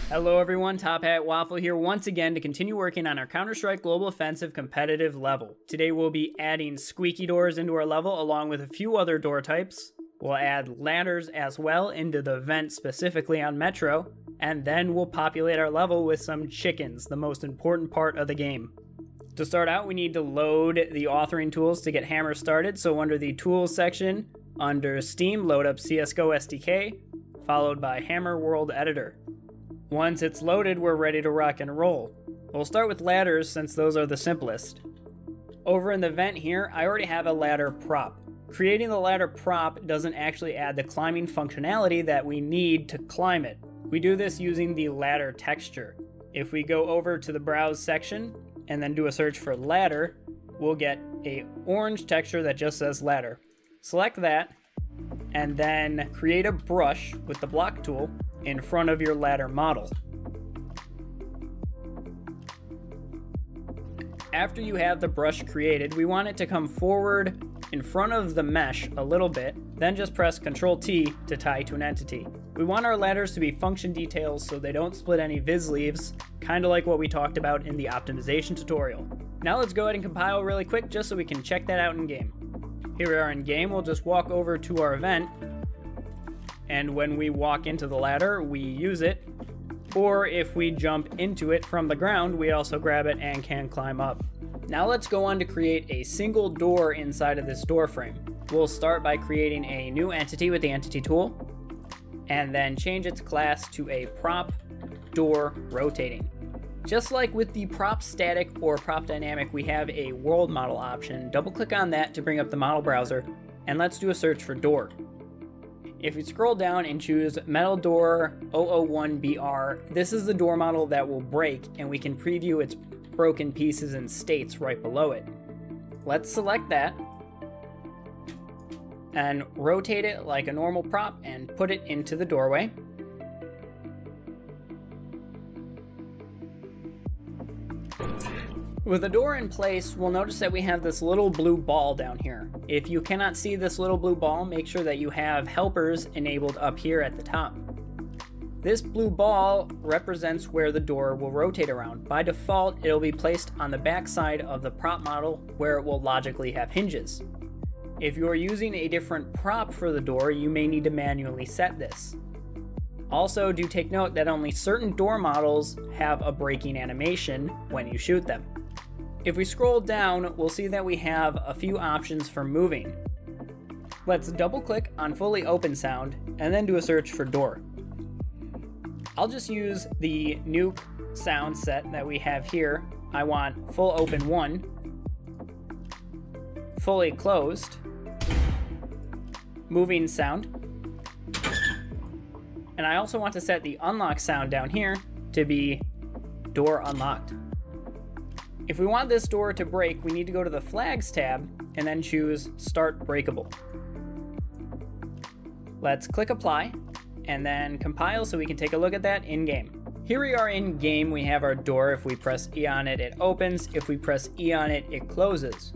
Hello everyone, Top Hat Waffle here once again to continue working on our Counter-Strike Global Offensive competitive level. Today we'll be adding squeaky doors into our level along with a few other door types. We'll add ladders as well into the vent specifically on Metro, and then we'll populate our level with some chickens, the most important part of the game. To start out, we need to load the authoring tools to get Hammer started, so under the Tools section, under Steam, load up CSGO SDK, followed by Hammer World Editor. Once it's loaded, we're ready to rock and roll. We'll start with ladders since those are the simplest. Over in the vent here, I already have a ladder prop. Creating the ladder prop doesn't actually add the climbing functionality that we need to climb it. We do this using the ladder texture. If we go over to the browse section and then do a search for ladder, we'll get an orange texture that just says ladder. Select that and then create a brush with the block tool in front of your ladder model. After you have the brush created, we want it to come forward in front of the mesh a little bit, then just press Ctrl T to tie to an entity. We want our ladders to be function details so they don't split any viz leaves, kind of like what we talked about in the optimization tutorial. Now let's go ahead and compile really quick just so we can check that out in game. Here we are in game, we'll just walk over to our event, and when we walk into the ladder, we use it, or if we jump into it from the ground, we also grab it and can climb up. Now let's go on to create a single door inside of this door frame. We'll start by creating a new entity with the entity tool, and then change its class to a prop door rotating. Just like with the prop static or prop dynamic, we have a world model option. Double click on that to bring up the model browser, and let's do a search for door. If you scroll down and choose Metal Door 001BR, this is the door model that will break, and we can preview its broken pieces and states right below it. Let's select that and rotate it like a normal prop and put it into the doorway. With the door in place, we'll notice that we have this little blue ball down here. If you cannot see this little blue ball, make sure that you have helpers enabled up here at the top. This blue ball represents where the door will rotate around. By default, it'll be placed on the back side of the prop model where it will logically have hinges. If you are using a different prop for the door, you may need to manually set this. Also, do take note that only certain door models have a breaking animation when you shoot them. If we scroll down, we'll see that we have a few options for moving. Let's double click on fully open sound and then do a search for door. I'll just use the nuke sound set that we have here. I want full open 1, fully closed, moving sound, and I also want to set the unlock sound down here to be door unlocked. If we want this door to break, we need to go to the flags tab and then choose start breakable. Let's click apply and then compile so we can take a look at that in game. Here we are in game. We have our door. If we press E on it, it opens. If we press E on it, it closes.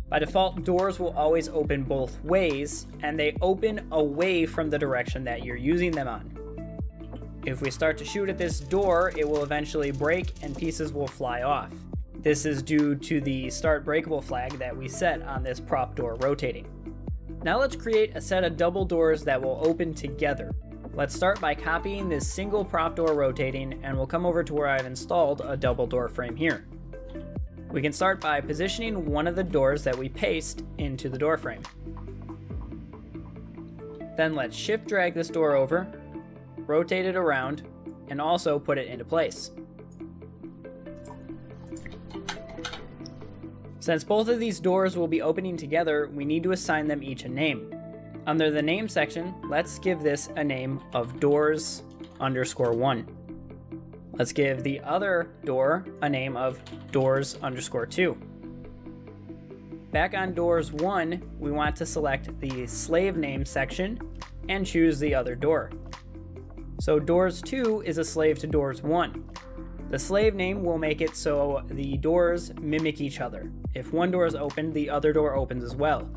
By default, doors will always open both ways, and they open away from the direction that you're using them on. If we start to shoot at this door, it will eventually break and pieces will fly off. This is due to the start breakable flag that we set on this prop door rotating. Now let's create a set of double doors that will open together. Let's start by copying this single prop door rotating, and we'll come over to where I've installed a double door frame here. We can start by positioning one of the doors that we paste into the door frame. Then let's shift drag this door over, rotate it around, and also put it into place. Since both of these doors will be opening together, we need to assign them each a name. Under the name section, let's give this a name of doors_1. Let's give the other door a name of doors_2. Back on doors 1, we want to select the slave name section and choose the other door. So doors 2 is a slave to doors 1. The slave name will make it so the doors mimic each other. If one door is open, the other door opens as well.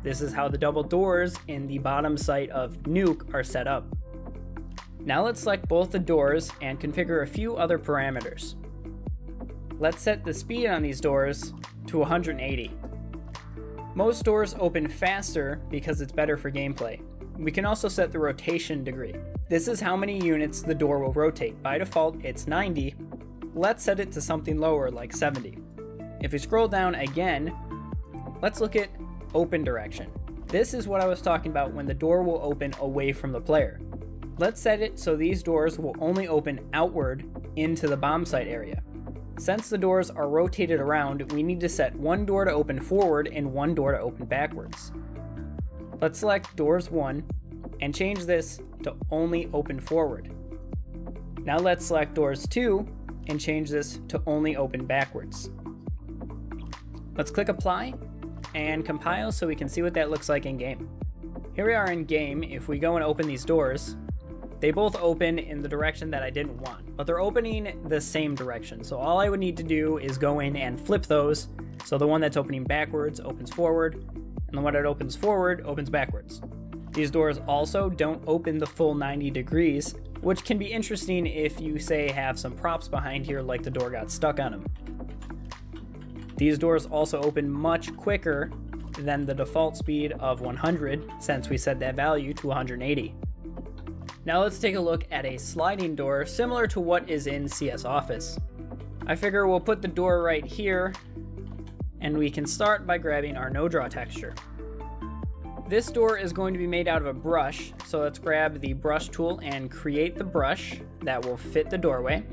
This is how the double doors in the bottom sight of Nuke are set up. Now let's select both the doors and configure a few other parameters. Let's set the speed on these doors to 180. Most doors open faster because it's better for gameplay. We can also set the rotation degree. This is how many units the door will rotate. By default, it's 90. Let's set it to something lower, like 70. If we scroll down again, let's look at open direction. This is what I was talking about when the door will open away from the player. Let's set it so these doors will only open outward into the bomb site area. Since the doors are rotated around, we need to set one door to open forward and one door to open backwards. Let's select doors 1 and change this to only open forward. Now let's select doors 2 and change this to only open backwards. Let's click apply and compile so we can see what that looks like in game. Here we are in game. If we go and open these doors, they both open in the direction that I didn't want, but they're opening the same direction. So all I would need to do is go in and flip those. So the one that's opening backwards opens forward, and the one that opens forward opens backwards. These doors also don't open the full 90 degrees, which can be interesting if you say have some props behind here like the door got stuck on them. These doors also open much quicker than the default speed of 100 since we set that value to 180. Now let's take a look at a sliding door similar to what is in CS Office. I figure we'll put the door right here, and we can start by grabbing our no draw texture. This door is going to be made out of a brush, so let's grab the brush tool and create the brush that will fit the doorway.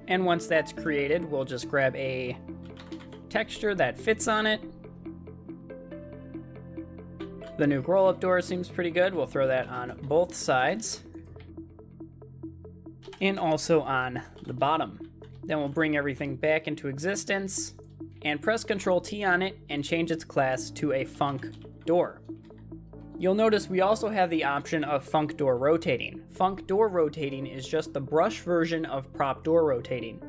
And once that's created, we'll just grab a texture that fits on it. The nuke roll-up door seems pretty good. We'll throw that on both sides and also on the bottom. Then we'll bring everything back into existence and press Ctrl T on it and change its class to a Funk door. You'll notice we also have the option of Funk door rotating. Funk door rotating is just the brush version of prop door rotating.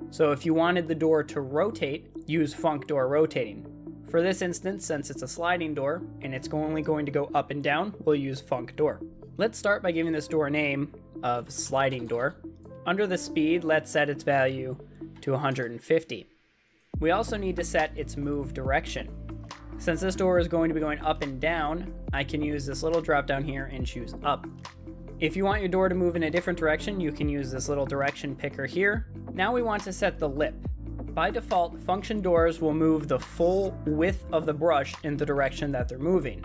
So if you wanted the door to rotate, use Funk door rotating. For this instance, since it's a sliding door and it's only going to go up and down, we'll use Funk door. Let's start by giving this door a name of sliding door. Under the speed, let's set its value to 150. We also need to set its move direction. Since this door is going to be going up and down, I can use this little drop down here and choose up. If you want your door to move in a different direction, you can use this little direction picker here. Now we want to set the lip. By default, function doors will move the full width of the brush in the direction that they're moving.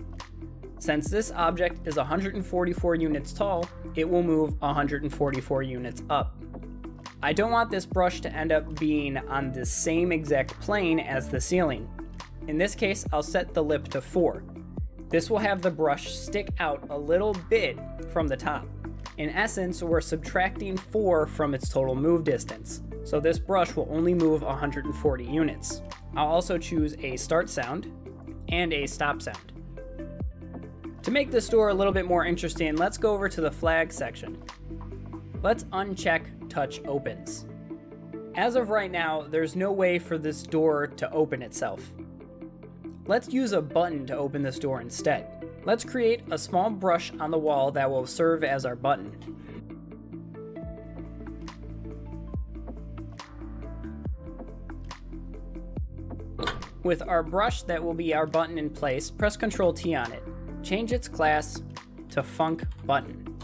Since this object is 144 units tall, it will move 144 units up. I don't want this brush to end up being on the same exact plane as the ceiling. In this case, I'll set the lip to 4. This will have the brush stick out a little bit from the top. In essence, we're subtracting 4 from its total move distance. So this brush will only move 140 units. I'll also choose a start sound and a stop sound. To make this door a little bit more interesting, let's go over to the flag section. Let's uncheck touch opens. As of right now, there's no way for this door to open itself. Let's use a button to open this door instead. Let's create a small brush on the wall that will serve as our button. With our brush that will be our button in place, press Ctrl T on it. Change its class to Funk button.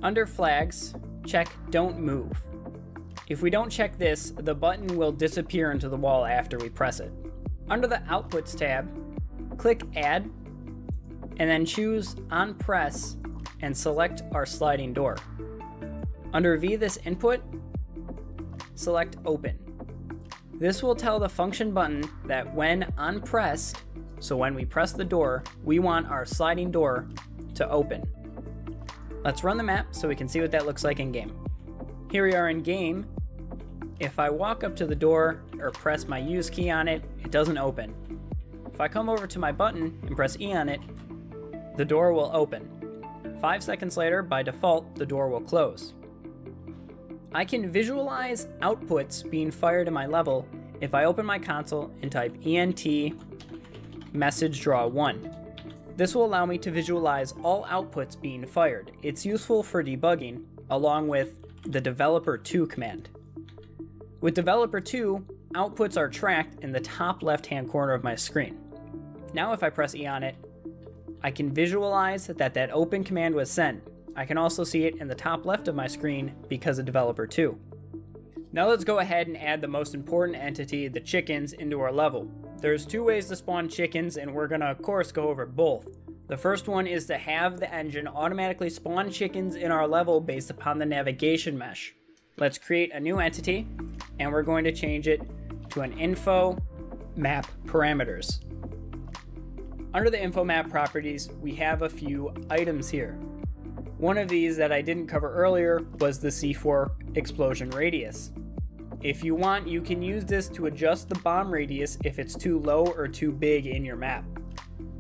Under flags, check Don't Move. If we don't check this, the button will disappear into the wall after we press it. Under the Outputs tab, click Add, and then choose On Press and select our sliding door. Under V this input, select Open. This will tell the function button that when unpressed, so when we press the door, we want our sliding door to open. Let's run the map so we can see what that looks like in game. Here we are in game. If I walk up to the door or press my use key on it, it doesn't open. If I come over to my button and press E on it, the door will open. 5 seconds later, by default, the door will close. I can visualize outputs being fired in my level if I open my console and type ENT message draw 1. This will allow me to visualize all outputs being fired. It's useful for debugging, along with the developer2 command. With developer2, outputs are tracked in the top left-hand corner of my screen. Now if I press E on it, I can visualize that open command was sent. I can also see it in the top left of my screen because of developer2. Now let's go ahead and add the most important entity, the chickens, into our level. There's 2 ways to spawn chickens, and we're gonna of course go over both. The first one is to have the engine automatically spawn chickens in our level based upon the navigation mesh. Let's create a new entity, and we're going to change it to an info map parameters. Under the info map properties, we have a few items here. One of these that I didn't cover earlier was the C4 explosion radius. If you want, you can use this to adjust the bomb radius if it's too low or too big in your map.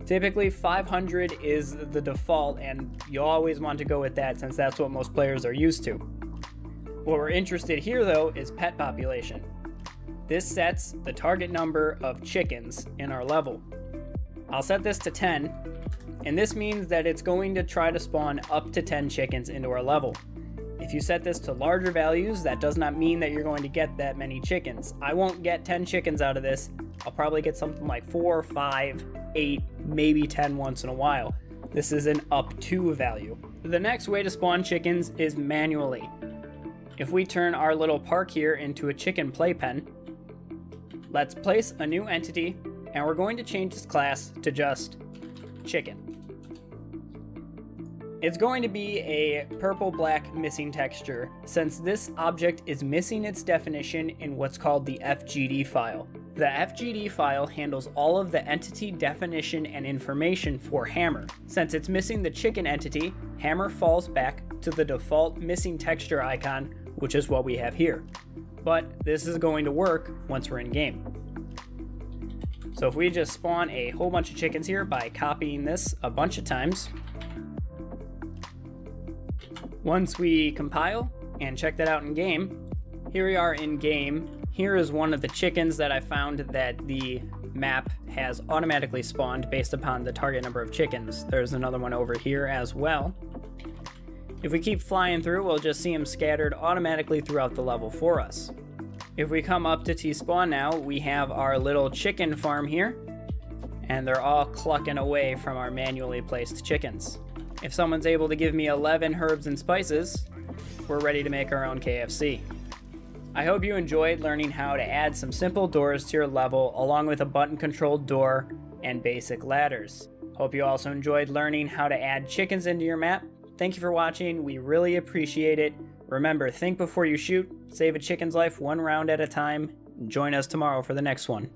Typically 500 is the default, and you always want to go with that since that's what most players are used to. What we're interested here though is pet population. This sets the target number of chickens in our level. I'll set this to 10, and this means that it's going to try to spawn up to 10 chickens into our level. If you set this to larger values, that does not mean that you're going to get that many chickens. I won't get 10 chickens out of this. I'll probably get something like 4, 5, 8, maybe 10 once in a while. This is an up to value. The next way to spawn chickens is manually. If we turn our little park here into a chicken playpen, let's place a new entity, and we're going to change this class to just chicken. It's going to be a purple-black missing texture, since this object is missing its definition in what's called the FGD file. The FGD file handles all of the entity definition and information for Hammer. Since it's missing the chicken entity, Hammer falls back to the default missing texture icon, which is what we have here. But this is going to work once we're in game. So if we just spawn a whole bunch of chickens here by copying this a bunch of times, once we compile and check that out in game, here we are in game. Here is one of the chickens that I found that the map has automatically spawned based upon the target number of chickens. There's another one over here as well. If we keep flying through, we'll just see them scattered automatically throughout the level for us. If we come up to T-spawn now, we have our little chicken farm here, and they're all clucking away from our manually placed chickens. If someone's able to give me 11 herbs and spices, we're ready to make our own KFC. I hope you enjoyed learning how to add some simple doors to your level along with a button-controlled door and basic ladders. Hope you also enjoyed learning how to add chickens into your map. Thank you for watching, we really appreciate it. Remember, think before you shoot, save a chicken's life one round at a time, and join us tomorrow for the next one.